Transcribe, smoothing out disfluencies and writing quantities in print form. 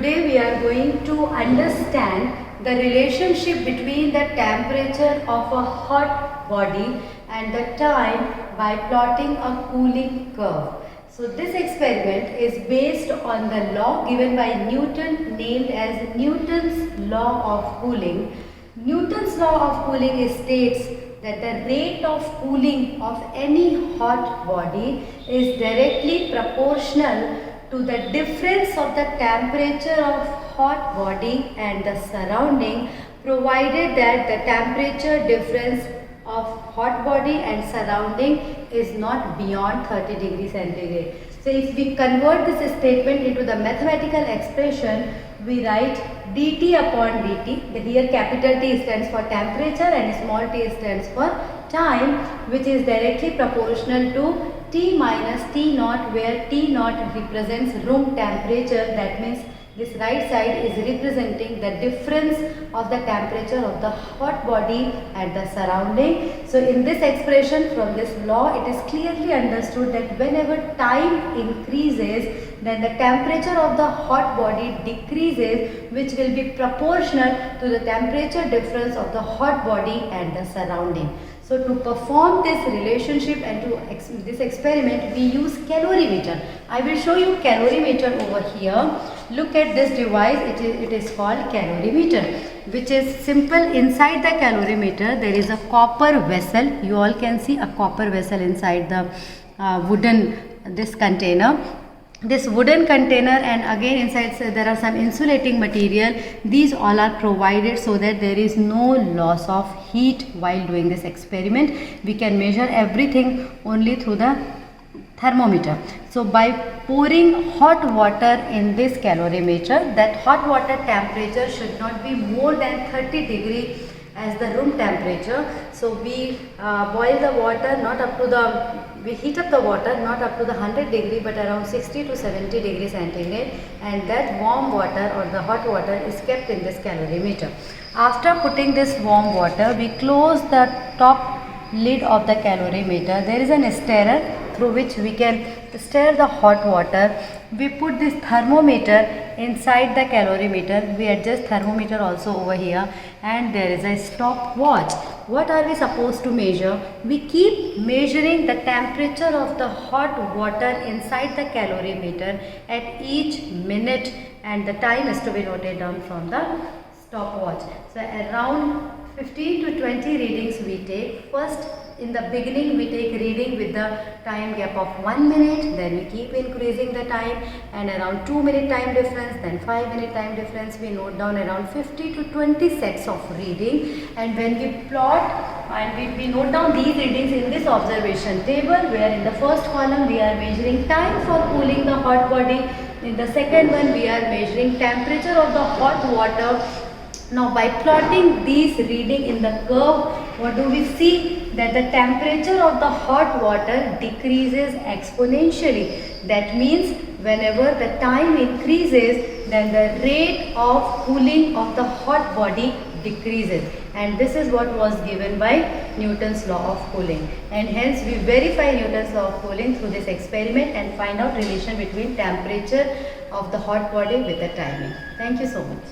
today we are going to understand the relationship between the temperature of a hot body and the time by plotting a cooling curve. So this experiment is based on the law given by Newton named as Newton's law of cooling. Newton's law of cooling states that the rate of cooling of any hot body is directly proportional to the difference of the temperature of hot body and the surrounding, provided that the temperature difference of hot body and surrounding is not beyond 30 degrees centigrade. So if we convert this statement into the mathematical expression, we write dt upon dt. Here capital T stands for temperature and small t stands for time, which is directly proportional to T minus T naught, where T naught represents room temperature. That means this right side is representing the difference of the temperature of the hot body and the surrounding. So in this expression from this law, it is clearly understood that whenever time increases, then the temperature of the hot body decreases, which will be proportional to the temperature difference of the hot body and the surrounding. So to perform this relationship and to this experiment, we use calorimeter. I will show you calorimeter over here. Look at this device. It is called calorimeter, which is simple. Inside the calorimeter, there is a copper vessel. You all can see a copper vessel inside the this container. This wooden container, and again inside there are some insulating material. These all are provided so that there is no loss of heat while doing this experiment. We can measure everything only through the thermometer. So by pouring hot water in this calorimeter, that hot water temperature should not be more than 30 degree as the room temperature. So we boil the water not up to the, we heat up the water not up to the 100 degree but around 60 to 70 degrees centigrade, and that warm water or the hot water is kept in this calorimeter. After putting this warm water, we close the top lid of the calorimeter. There is an stirrer through which we can stir the hot water. We put this thermometer inside the calorimeter. We adjust thermometer also over here, and there is a stopwatch. What are we supposed to measure? We keep measuring the temperature of the hot water inside the calorimeter at each minute, and the time is to be noted down from the stopwatch. So around 15 to 20 readings we take. First, in the beginning we take reading with the time gap of 1 minute, then we keep increasing the time, and around 2 minute time difference, then 5 minute time difference, we note down around 50 to 20 sets of reading. And when we plot and we note down these readings in this observation table, where in the first column we are measuring time for cooling the hot body, in the second one we are measuring temperature of the hot water. Now by plotting these reading in the curve, what do we see? That the temperature of the hot water decreases exponentially. That means whenever the time increases, then the rate of cooling of the hot body decreases. And this is what was given by Newton's law of cooling. And hence we verify Newton's law of cooling through this experiment and find out relation between temperature of the hot body with the timing. Thank you so much.